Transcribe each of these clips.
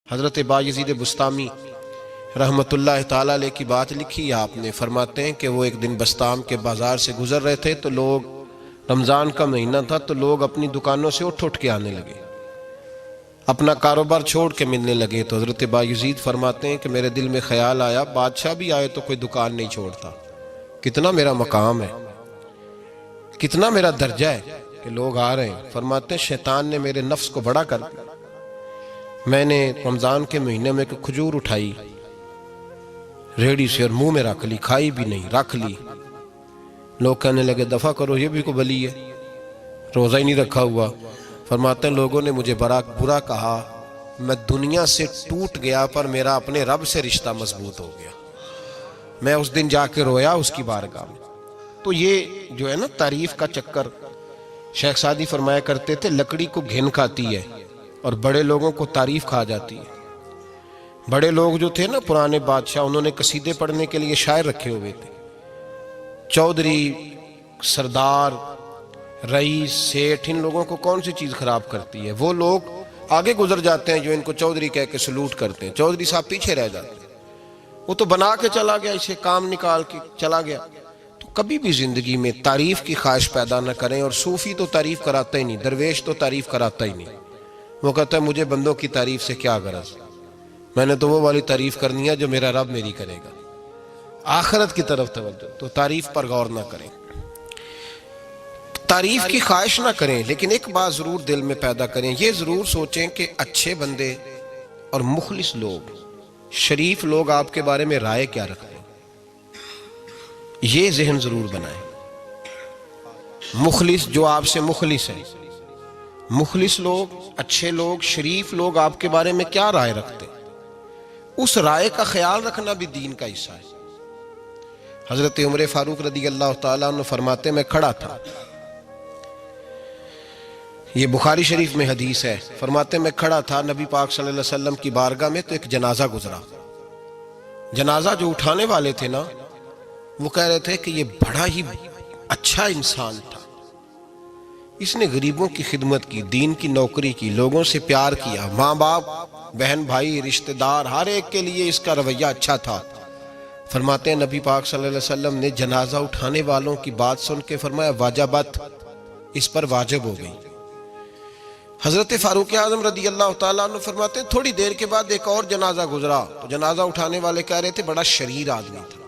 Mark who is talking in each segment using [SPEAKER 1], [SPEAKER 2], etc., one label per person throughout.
[SPEAKER 1] حضرت بایزید بسطامی رحمت اللہ تعالیٰ علیہ کی بات لکھی ہے آپ نے. فرماتے ہیں کہ وہ ایک دن بسطام کے بازار سے گزر رہے تھے تو لوگ، رمضان کا مہینہ تھا تو لوگ اپنی دکانوں سے اٹھ کے آنے لگے، اپنا کاروبار چھوڑ کے ملنے لگے. تو حضرت بایزید فرماتے ہیں کہ میرے دل میں خیال آیا، بادشاہ بھی آئے تو کوئی دکان نہیں چھوڑتا، کتنا میرا مقام ہے، کتنا میرا درجہ ہے کہ لوگ آ رہے ہیں. فرماتے ہیں شیطان نے میرے نفس کو بڑا کر دیا. میں نے رمضان کے مہینے میں ایک کھجور اٹھائی ریڑھی سے اور منہ میں رکھ لی، کھائی بھی نہیں، رکھ لی. لوگ کہنے لگے دفع کرو، یہ بھی کو بلی ہے، روزہ ہی نہیں رکھا ہوا. فرماتے ہیں لوگوں نے مجھے برا کہا، میں دنیا سے ٹوٹ گیا پر میرا اپنے رب سے رشتہ مضبوط ہو گیا. میں اس دن جا کے رویا اس کی بارگاہ میں. تو یہ جو ہے نا تعریف کا چکر، شیخ سعدی فرمایا کرتے تھے لکڑی کو گھن کھاتی ہے اور بڑے لوگوں کو تعریف کھا جاتی ہے. بڑے لوگ جو تھے نا پرانے بادشاہ، انہوں نے قصیدے پڑھنے کے لیے شاعر رکھے ہوئے تھے. چودھری، سردار، رئیس، سیٹھ، ان لوگوں کو کون سی چیز خراب کرتی ہے؟ وہ لوگ آگے گزر جاتے ہیں جو ان کو چودھری کہہ کے سلوٹ کرتے ہیں. چودھری صاحب پیچھے رہ جاتے ہیں، وہ تو بنا کے چلا گیا، اسے کام نکال کے چلا گیا. تو کبھی بھی زندگی میں تعریف کی خواہش پیدا نہ کریں. اور صوفی تو تعریف کراتا ہی نہیں، درویش تو تعریف کراتا ہی نہیں. وہ کہتا ہے مجھے بندوں کی تعریف سے کیا غرض، میں نے تو وہ والی تعریف کرنی ہے جو میرا رب میری کرے گا. آخرت کی طرف توجہ. تو تعریف پر غور نہ کریں، تعریف کی خواہش نہ کریں، لیکن ایک بات ضرور دل میں پیدا کریں، یہ ضرور سوچیں کہ اچھے بندے اور مخلص لوگ، شریف لوگ آپ کے بارے میں رائے کیا رکھتے ہیں. یہ ذہن ضرور بنائیں. مخلص جو آپ سے مخلص ہے، مخلص لوگ، اچھے لوگ، شریف لوگ آپ کے بارے میں کیا رائے رکھتے ہیں، اس رائے کا خیال رکھنا بھی دین کا حصہ ہے. حضرت عمر فاروق رضی اللہ تعالیٰ عنہ فرماتے میں کھڑا تھا، یہ بخاری شریف میں حدیث ہے. فرماتے میں کھڑا تھا نبی پاک صلی اللہ علیہ وسلم کی بارگاہ میں تو ایک جنازہ گزرا. جنازہ جو اٹھانے والے تھے نا، وہ کہہ رہے تھے کہ یہ بڑا ہی اچھا انسان تھا، اس نے غریبوں کی خدمت کی، دین کی نوکری کی، لوگوں سے پیار کیا، ماں باپ، بہن بھائی، رشتہ دار، ہر ایک کے لیے اس کا رویہ اچھا تھا. فرماتے ہیں نبی پاک صلی اللہ علیہ وسلم نے جنازہ اٹھانے والوں کی بات سن کے فرمایا واجبت، اس پر واجب ہو گئی. حضرت فاروق اعظم رضی اللہ تعالیٰ عنہ فرماتے ہیں تھوڑی دیر کے بعد ایک اور جنازہ گزرا تو جنازہ اٹھانے والے کہہ رہے تھے بڑا شریر آدمی تھا،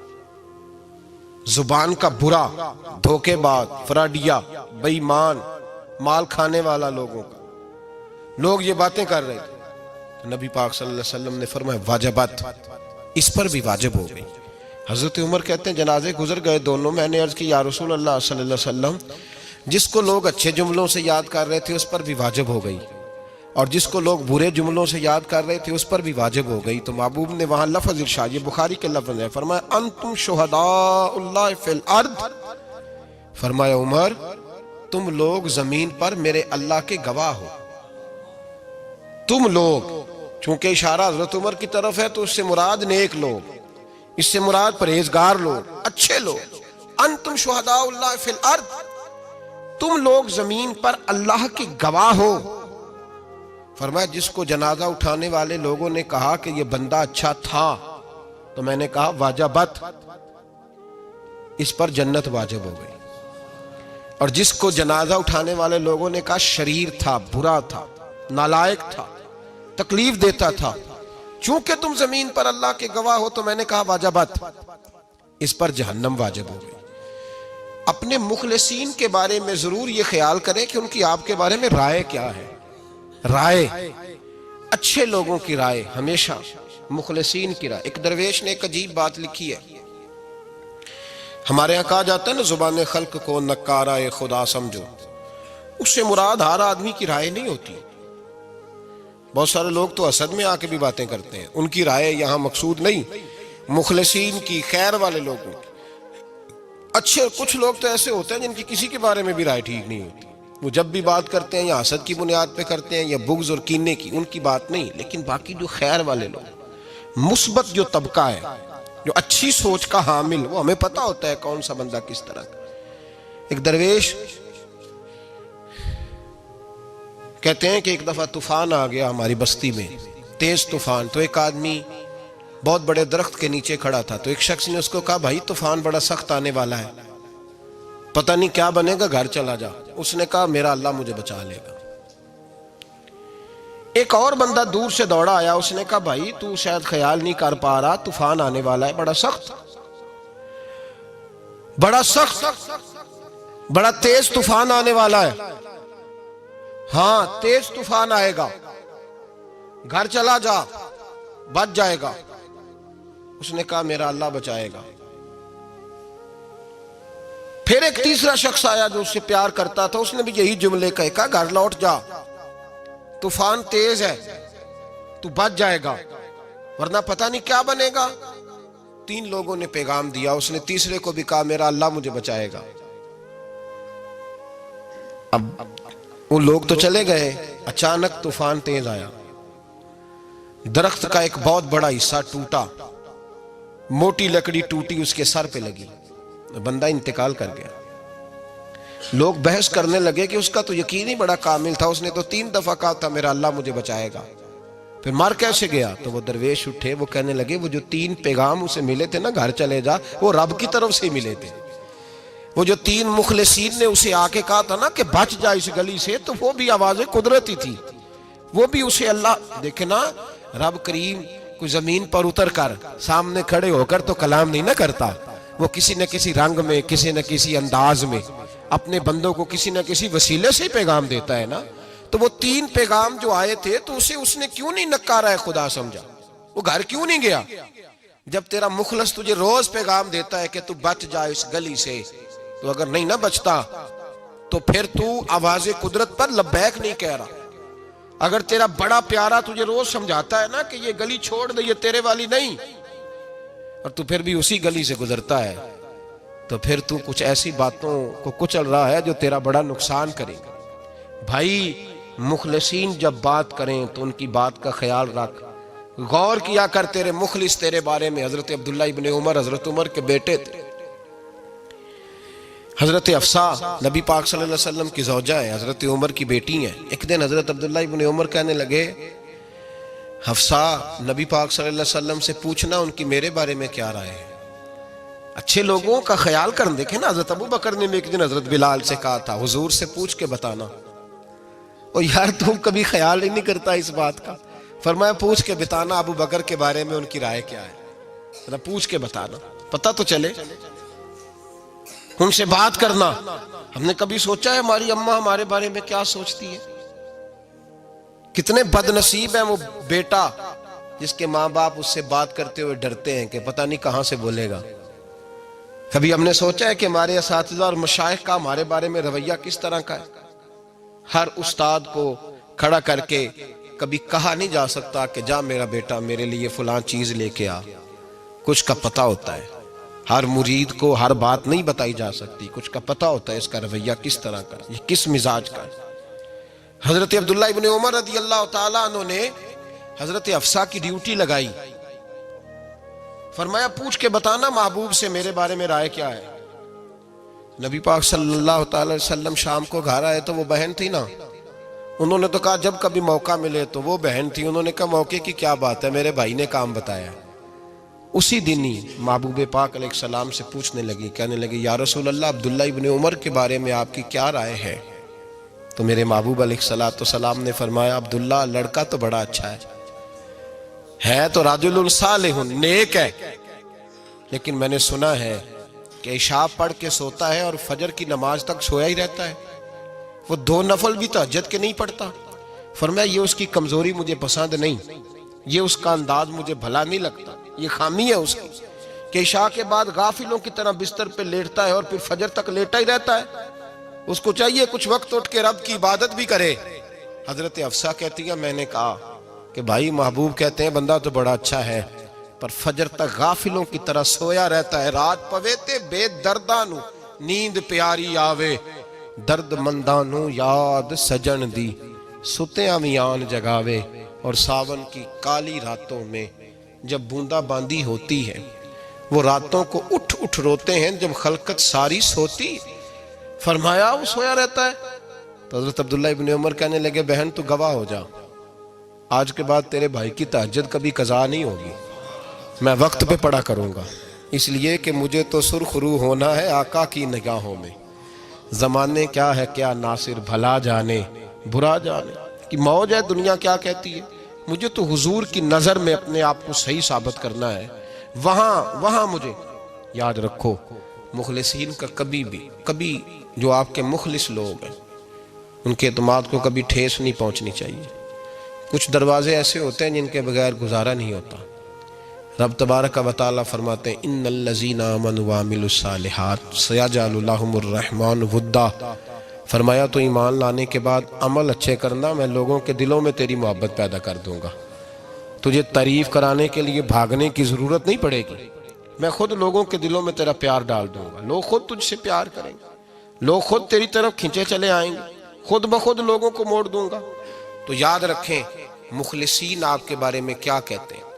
[SPEAKER 1] زبان کا برا، دھوکے باز، فراڈیا، بے ایمان، مال کھانے والا لوگوں کا. لوگ یہ باتیں کر رہے تھے. نبی پاک صلی اللہ علیہ وسلم نے فرمایا واجبت، اس پر بھی واجب ہو گئی. حضرت عمر کہتے ہیں جنازے گزر گئے دونوں. میں نے عرض کی یا رسول اللہ صلی اللہ علیہ وسلم، جس کو لوگ اچھے جملوں سے یاد کر رہے تھے اس پر بھی واجب ہو گئی، اور جس کو لوگ برے جملوں سے یاد کر رہے تھے اس پر بھی واجب ہو گئی. تو محبوب نے وہاں لفظ ارشاد، یہ بخاری کے لفظ ہے، فرمایا انتم شہداء اللہ فی الارض. فرمایا عمر تم لوگ زمین پر میرے اللہ کے گواہ ہو. تم لوگ، چونکہ اشارہ حضرت عمر کی طرف ہے تو اس سے مراد نیک لوگ، اس سے مراد پرہیزگار لوگ، اچھے لوگ. انتم شہداء اللہ فی الارض، تم لوگ زمین پر اللہ کے گواہ ہو. فرمایا جس کو جنازہ اٹھانے والے لوگوں نے کہا کہ یہ بندہ اچھا تھا تو میں نے کہا واجبت، اس پر جنت واجب ہو گئی. اور جس کو جنازہ اٹھانے والے لوگوں نے کہا شریر تھا، برا تھا، نالائق تھا، تکلیف دیتا تھا، چونکہ تم زمین پر اللہ کے گواہ ہو تو میں نے کہا واجبت، اس پر جہنم واجب ہو گئی. اپنے مخلصین کے بارے میں ضرور یہ خیال کریں کہ ان کی آپ کے بارے میں رائے کیا ہے. رائے، اچھے لوگوں کی رائے، ہمیشہ مخلصین کی رائے. ایک درویش نے ایک عجیب بات لکھی ہے، ہمارے یہاں کہا جاتا ہے نا زبان خلق کو نکارہ خدا سمجھو. اس سے مراد ہر آدمی کی رائے نہیں ہوتی. بہت سارے لوگ تو حسد میں آ کے بھی باتیں کرتے ہیں، ان کی رائے یہاں مقصود نہیں، مخلصین کی، خیر والے لوگوں کی. اچھے کچھ لوگ تو ایسے ہوتے ہیں جن کی کسی کے بارے میں بھی رائے ٹھیک نہیں ہوتی، وہ جب بھی بات کرتے ہیں یا حسد کی بنیاد پہ کرتے ہیں یا بغض اور کینے کی، ان کی بات نہیں. لیکن باقی جو خیر والے لوگ، مثبت جو طبقہ ہے، جو اچھی سوچ کا حامل، وہ ہمیں پتہ ہوتا ہے کون سا بندہ کس طرح کا. ایک درویش کہتے ہیں کہ ایک دفعہ طوفان آ گیا ہماری بستی میں، تیز طوفان. تو ایک آدمی بہت بڑے درخت کے نیچے کھڑا تھا, تو ایک شخص نے اس کو کہا بھائی طوفان بڑا سخت آنے والا ہے, پتہ نہیں کیا بنے گا, گھر چلا جا. اس نے کہا میرا اللہ مجھے بچا لے گا. ایک اور بندہ دور سے دوڑا آیا, اس نے کہا بھائی تو شاید خیال نہیں کر پا رہا, طوفان آنے والا ہے بڑا سخت, بڑا تیز طوفان آنے والا ہے. ہاں تیز طوفان آئے گا, گھر چلا جا, بچ جائے گا. اس نے کہا میرا اللہ بچائے گا. پھر ایک تیسرا شخص آیا جو اس سے پیار کرتا تھا, اس نے بھی یہی جملے کہے, کہا گھر لوٹ جا, طوفان تیز ہے, تو بچ جائے گا ورنہ پتہ نہیں کیا بنے گا. 3 لوگوں نے پیغام دیا, اس نے تیسرے کو بھی کہا میرا اللہ مجھے بچائے گا. اب وہ لوگ تو چلے گئے, اچانک طوفان تیز آیا, درخت کا ایک بہت بڑا حصہ ٹوٹا, موٹی لکڑی ٹوٹی اس کے سر پہ لگی, بندہ انتقال کر گیا. لوگ بحث کرنے لگے کہ اس کا تو یقین ہی بڑا کامل تھا, اس نے تو 3 دفعہ کہا تھا میرا اللہ مجھے بچائے گا, پھر مر کیسے گیا؟ تو وہ درویش اٹھے, وہ کہنے لگے وہ جو 3 پیغام اسے ملے تھے نا گھر چلے جا, وہ رب کی طرف سے ملے تھے. وہ جو 3 مخلصین نے اسے آ کے کہا تھا نا کہ بچ جا اس گلی سے, تو وہ بھی آواز قدرتی تھی, وہ بھی اسے اللہ دیکھے نا. رب کریم کوئی زمین پر اتر کر سامنے کھڑے ہو کر تو کلام نہیں نہ کرتا, وہ کسی نہ کسی رنگ میں, کسی نہ کسی انداز میں اپنے بندوں کو کسی نہ کسی وسیلے سے پیغام دیتا ہے نا. تو وہ 3 پیغام جو آئے تھے تو اسے اس نے کیوں نہیں نکارا ہے خدا سمجھا, وہ گھر کیوں نہیں گیا؟ جب تیرا مخلص تجھے روز پیغام دیتا ہے کہ تو بچ جا اس گلی سے, تو اگر نہیں نہ بچتا تو پھر تو آواز قدرت پر لبیک نہیں کہہ رہا. اگر تیرا بڑا پیارا تجھے روز سمجھاتا ہے نا کہ یہ گلی چھوڑ دے, یہ تیرے والی نہیں, اور تو پھر بھی اسی گلی سے گزرتا ہے, تو پھر تو کچھ ایسی باتوں کو کچل رہا ہے جو تیرا بڑا نقصان کرے گا. بھائی مخلصین جب بات کریں تو ان کی بات کا خیال رکھ, غور کیا کر. تیرے مخلص تیرے بارے میں حضرت عبداللہ ابن عمر, حضرت عمر کے بیٹے تھے. حضرت حفصہ نبی پاک صلی اللہ علیہ وسلم کی زوجہ ہے, حضرت عمر کی بیٹی ہیں. ایک دن حضرت عبداللہ ابن عمر کہنے لگے حفصہ نبی پاک صلی اللہ علیہ وسلم سے پوچھنا ان کی میرے بارے میں کیا رائے ہے. اچھے لوگوں کا خیال کر. دیکھیں نا حضرت ابو بکر نے بھی ایک دن حضرت بلال سے کہا تھا حضور سے پوچھ کے بتانا. اور یار تم کبھی خیال ہی نہیں کرتا اس بات کا. فرمایا پوچھ کے بتانا ابو بکر کے بارے میں ان کی رائے کیا ہے, پوچھ کے بتانا, پتہ تو چلے. ان سے بات کرنا. ہم نے کبھی سوچا ہے ہماری اماں ہمارے بارے میں کیا سوچتی ہے؟ کتنے بد نصیب ہیں وہ بیٹا جس کے ماں باپ اس سے بات کرتے ہوئے ڈرتے ہیں کہ پتہ نہیں کہاں سے بولے گا. کبھی ہم نے سوچا ہے کہ ہمارے اساتذہ اور مشائخ کا ہمارے بارے میں رویہ کس طرح کا ہے؟ ہر استاد کو کھڑا کر کے کبھی کہا نہیں جا سکتا کہ جا میرا بیٹا میرے لیے فلاں چیز لے کے آ. کچھ کا پتہ ہوتا ہے. ہر مرید کو ہر بات نہیں بتائی جا سکتی, کچھ کا پتہ ہوتا ہے اس کا رویہ کس طرح کا, یہ کس مزاج کا ہے. حضرت عبداللہ ابن عمر رضی اللہ تعالیٰ عنہ نے حضرت حفصہ کی ڈیوٹی لگائی. فرمایا پوچھ کے بتانا محبوب سے میرے بارے میں رائے کیا ہے. نبی پاک صلی اللہ تعالی وسلم شام کو گھر آئے تو وہ بہن تھی نا, انہوں نے تو کہا جب کبھی موقع ملے تو وہ بہن تھی, انہوں نے کہا موقع کی کیا بات ہے, میرے بھائی نے کام بتایا. اسی دن ہی محبوب پاک علیہ السلام سے پوچھنے لگی, کہنے لگی یا رسول اللہ عبداللہ ابن عمر کے بارے میں آپ کی کیا رائے ہے؟ تو میرے محبوب علیہ السلام نے فرمایا عبداللہ لڑکا تو بڑا اچھا ہے تو رجل صالح نیک ہے, لیکن میں نے سنا ہے کہ عشاء پڑھ کے سوتا ہے اور فجر کی نماز تک سویا ہی رہتا ہے, وہ 2 نفل بھی تہجد کے نہیں پڑھتا. فرمایا یہ اس کی کمزوری مجھے پسند نہیں, یہ اس کا انداز مجھے بھلا نہیں لگتا, یہ خامی ہے اس کی کہ عشاء کے بعد غافلوں کی طرح بستر پہ لیٹتا ہے اور پھر فجر تک لیٹا ہی رہتا ہے. اس کو چاہیے کچھ وقت اٹھ کے رب کی عبادت بھی کرے. حضرت حفصہ کہتی ہے میں نے کہا کہ بھائی محبوب کہتے ہیں بندہ تو بڑا اچھا ہے پر فجر تک غافلوں کی طرح سویا رہتا ہے. رات پویتے بے دردانو نیند پیاری آوے, درد مندانو یاد سجن دی ستیاں میان جگاوے. اور ساون کی کالی راتوں میں جب بوندا باندی ہوتی ہے وہ راتوں کو اٹھ اٹھ روتے ہیں جب خلقت ساری سوتی. فرمایا وہ سویا رہتا ہے. تو حضرت عبداللہ ابن عمر کہنے لگے بہن تو گواہ ہو جا, آج کے بعد تیرے بھائی کی تہجد کبھی قضا نہیں ہوگی، میں وقت پہ پڑھا کروں گا، اس لیے کہ مجھے تو سرخ رو ہونا ہے آقا کی نگاہوں میں۔ زمانے کیا ہے کیا ناصر، بھلا جانے برا جانے کہ موج ہے دنیا کیا کہتی ہے، مجھے تو حضور کی نظر میں اپنے آپ کو صحیح ثابت کرنا ہے۔ وہاں مجھے یاد رکھو، مخلصین کا کبھی جو آپ کے مخلص لوگ ہیں ان کے اعتماد کو کبھی ٹھیس نہیں پہنچنی چاہیے۔ کچھ دروازے ایسے ہوتے ہیں جن کے بغیر گزارا نہیں ہوتا۔ رب تبارک و تعالیٰ فرماتے ہیں ان الذین آمنوا وعملوا الصالحات سیجعل لهم الرحمن ودا، فرمایا تو ایمان لانے کے بعد عمل اچھے کرنا، میں لوگوں کے دلوں میں تیری محبت پیدا کر دوں گا۔ تجھے تعریف کرانے کے لیے بھاگنے کی ضرورت نہیں پڑے گی، میں خود لوگوں کے دلوں میں تیرا پیار ڈال دوں گا، لوگ خود تجھ سے پیار کریں گے، لوگ خود تیری طرف کھنچے چلے آئیں گے، خود بخود لوگوں کو موڑ دوں گا۔ تو یاد رکھیں مخلصین آپ کے بارے میں کیا کہتے ہیں،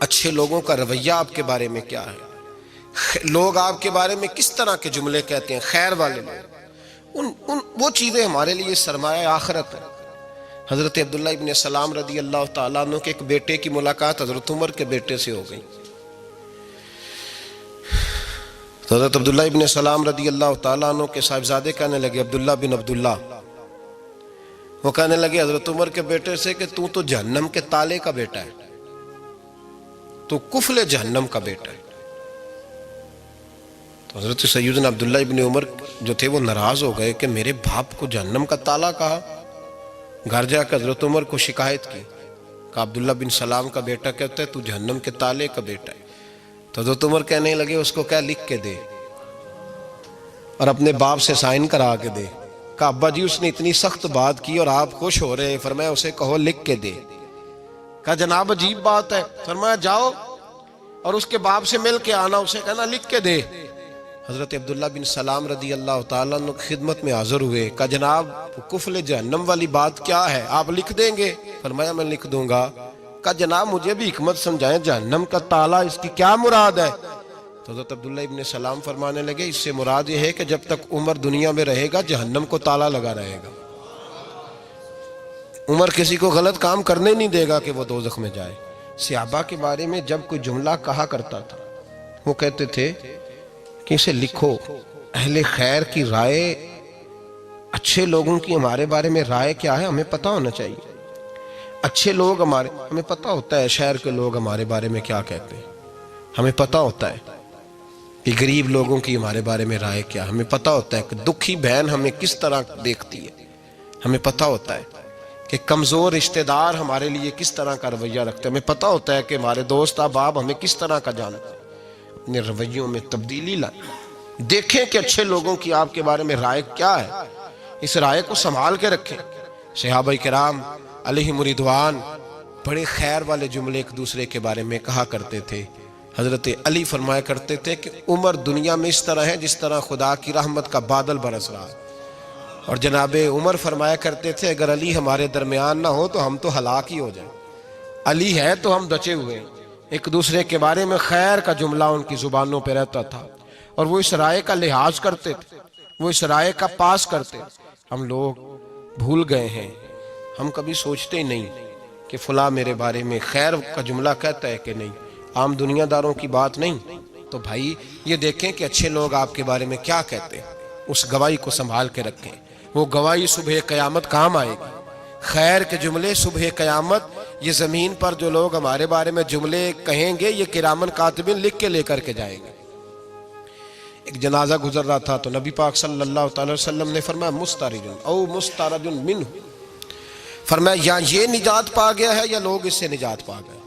[SPEAKER 1] اچھے لوگوں کا رویہ آپ کے بارے میں کیا ہے، لوگ آپ کے بارے میں کس طرح کے جملے کہتے ہیں، خیر والے لوگ، وہ چیزیں ہمارے لیے سرمایہ آخرت ہے۔ حضرت عبداللہ ابن سلام رضی اللہ تعالیٰ عنہ کے ایک بیٹے کی ملاقات حضرت عمر کے بیٹے سے ہو گئی۔ حضرت عبداللہ ابن سلام رضی اللہ تعالیٰ عنہ کے صاحبزادے کہنے لگے، عبداللہ بن عبداللہ، وہ کہنے لگے حضرت عمر کے بیٹے سے کہ تو جہنم کے تالے کا بیٹا ہے، تو کفل جہنم کا بیٹا ہے۔ تو حضرت سیدنا عبداللہ ابن عمر جو تھے وہ ناراض ہو گئے کہ میرے باپ کو جہنم کا تالا کہا۔ گھر جا کر حضرت عمر کو شکایت کی کہ عبداللہ بن سلام کا بیٹا کہتا ہے تو جہنم کے تالے کا بیٹا ہے۔ تو حضرت عمر کہنے لگے اس کو کیا لکھ کے دے اور اپنے باپ سے سائن کرا کے دے۔ کہا ابا جی اس نے اتنی سخت بات کی اور آپ خوش ہو رہے ہیں، فرمایا اسے کہو لکھ کے دے۔ کہا جناب عجیب بات ہے، فرمایا جاؤ اور اس کے باپ سے مل کے آنا، اسے کہنا لکھ کے دے۔ حضرت عبداللہ بن سلام رضی اللہ تعالیٰ عنہ کی خدمت میں حاضر ہوئے، کہا جناب کفل جہنم والی بات کیا ہے، آپ لکھ دیں گے؟ فرمایا میں لکھ دوں گا۔ کہا جناب مجھے بھی حکمت سمجھائیں، جہنم کا تالا اس کی کیا مراد ہے؟ تو حضرت عبداللہ ابن سلام فرمانے لگے اس سے مراد یہ ہے کہ جب تک عمر دنیا میں رہے گا جہنم کو تالا لگا رہے گا، عمر کسی کو غلط کام کرنے نہیں دے گا کہ وہ دوزخ میں جائے۔ صحابہ کے بارے میں جب کوئی جملہ کہا کرتا تھا وہ کہتے تھے کہ اسے لکھو، اہل خیر کی رائے، اچھے لوگوں کی ہمارے بارے میں رائے کیا ہے ہمیں پتہ ہونا چاہیے۔ اچھے لوگ ہمیں پتہ ہوتا ہے شہر کے لوگ ہمارے بارے میں کیا کہتے ہیں، ہمیں پتہ ہوتا ہے کہ غریب لوگوں کی ہمارے بارے میں رائے کیا، ہمیں پتہ ہوتا ہے کہ دکھی بہن ہمیں کس طرح دیکھتی ہے، ہمیں پتہ ہوتا ہے کہ کمزور رشتہ دار ہمارے لیے کس طرح کا رویہ رکھتے ہیں، ہمیں پتہ ہوتا ہے کہ ہمارے دوست احباب ہمیں کس طرح کا جانتے ہیں۔ اپنے رویوں میں تبدیلی لائیں، دیکھیں کہ اچھے لوگوں کی آپ کے بارے میں رائے کیا ہے، اس رائے کو سنبھال کے رکھیں۔ صحابہ کرام علیہم رضوان بڑے خیر والے جملے ایک دوسرے کے بارے میں کہا کرتے تھے۔ حضرت علی فرمایا کرتے تھے کہ عمر دنیا میں اس طرح ہے جس طرح خدا کی رحمت کا بادل برس رہا ہے، اور جناب عمر فرمایا کرتے تھے اگر علی ہمارے درمیان نہ ہو تو ہم تو ہلاک ہی ہو جائیں، علی ہے تو ہم بچے ہوئے ہیں۔ ایک دوسرے کے بارے میں خیر کا جملہ ان کی زبانوں پہ رہتا تھا اور وہ اس رائے کا لحاظ کرتے تھے، وہ اس رائے کا پاس کرتے۔ ہم لوگ بھول گئے ہیں، ہم کبھی سوچتے ہی نہیں کہ فلاں میرے بارے میں خیر کا جملہ کہتا ہے کہ نہیں، عام دنیا داروں کی بات نہیں۔ تو بھائی یہ دیکھیں کہ اچھے لوگ آپ کے بارے میں کیا کہتے ہیں، اس گواہی کو سنبھال کے رکھیں، وہ گواہی صبح قیامت کام آئے گی۔ خیر کے جملے صبح قیامت، یہ زمین پر جو لوگ ہمارے بارے میں جملے کہیں گے یہ کرامن کاتبین لکھ کے لے کر کے جائیں گے۔ ایک جنازہ گزر رہا تھا تو نبی پاک صلی اللہ تعالی وسلم نے فرمایا مسترج او مسترج منہ، فرمایا یا یہ نجات پا گیا ہے یا لوگ اس سے نجات پا گئے،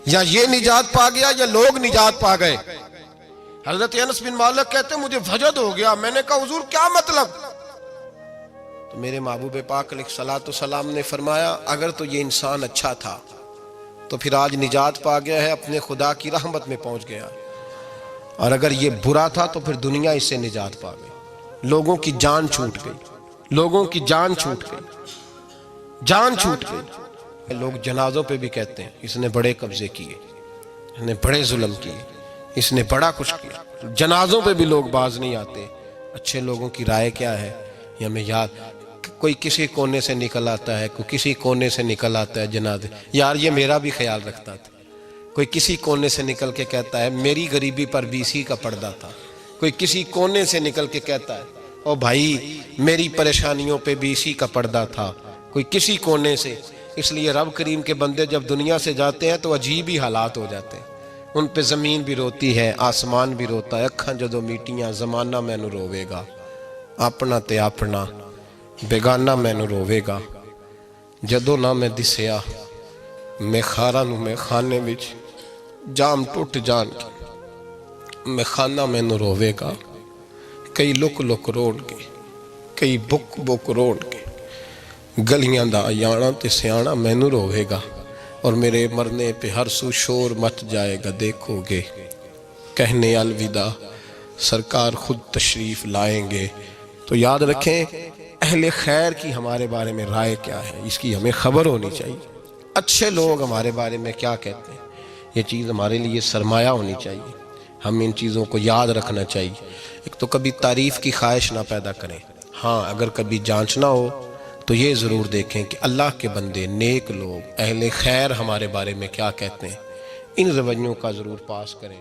[SPEAKER 1] یا یہ نجات پا گیا یا لوگ نجات پا گئے۔ حضرت انس بن مالک کہتے ہیں مجھے وجد ہو گیا، میں نے کہا حضور کیا مطلب؟ تو میرے محبوب پاک علیہ الصلوۃ والسلام نے فرمایا اگر تو یہ انسان اچھا تھا تو پھر آج نجات پا گیا ہے، اپنے خدا کی رحمت میں پہنچ گیا، اور اگر یہ برا تھا تو پھر دنیا اس سے نجات پا گئی۔ لوگوں کی جان چھوٹ گئی، لوگوں کی جان چھوٹ گئی، جان چھوٹ گئی۔ لوگ جنازوں پہ بھی کہتے ہیں اس نے بڑے قبضے کیے، اس نے بڑے ظلم کیے، اس نے بڑا کچھ کیا۔ جنازوں پہ بھی لوگ باز نہیں آتے۔ اچھے لوگوں کی رائے کیا ہے یہ ہمیں یاد، کوئی کسی کونے سے نکل آتا ہے، کوئی کسی کونے سے نکل آتا ہے جنازے. یار یہ میرا بھی خیال رکھتا تھا. کوئی کسی کونے سے نکل کے کہتا ہے میری غریبی پر BC کا پردہ تھا. کوئی کسی کونے سے نکل کے کہتا ہے او بھائی میری پریشانیوں پہ BC کا پردہ تھا. کوئی کسی کونے سے. اس لیے رب کریم کے بندے جب دنیا سے جاتے ہیں تو عجیب ہی حالات ہو جاتے ہیں. ان پہ زمین بھی روتی ہے، آسمان بھی روتا ہے. اکھاں جدو میٹیاں زمانہ مینوں روے گا، اپنا تے اپنا بیگانہ مینوں روے گا. جدو نہ میں دسیا میں خاراں نوں میں خانے وچ جام ٹوٹ جان کے میں خانہ مینوں روے گا. کئی لک لک روڑ کے، کئی بک بک روڑ کے گلیاں دا یانا تے سیانا مینوں روے گا. اور میرے مرنے پہ ہر سو شور مچ جائے گا، دیکھو گے کہنے الوداع سرکار خود تشریف لائیں گے. تو یاد رکھیں اہل خیر کی ہمارے بارے میں رائے کیا ہے، اس کی ہمیں خبر ہونی چاہیے. اچھے لوگ ہمارے بارے میں کیا کہتے ہیں، یہ چیز ہمارے لیے سرمایہ ہونی چاہیے. ہم ان چیزوں کو یاد رکھنا چاہیے. ایک تو کبھی تعریف کی خواہش نہ پیدا کریں. ہاں اگر کبھی جانچنا ہو تو یہ ضرور دیکھیں کہ اللہ کے بندے، نیک لوگ، اہل خیر ہمارے بارے میں کیا کہتے ہیں. ان رویوں کا ضرور پاس کریں.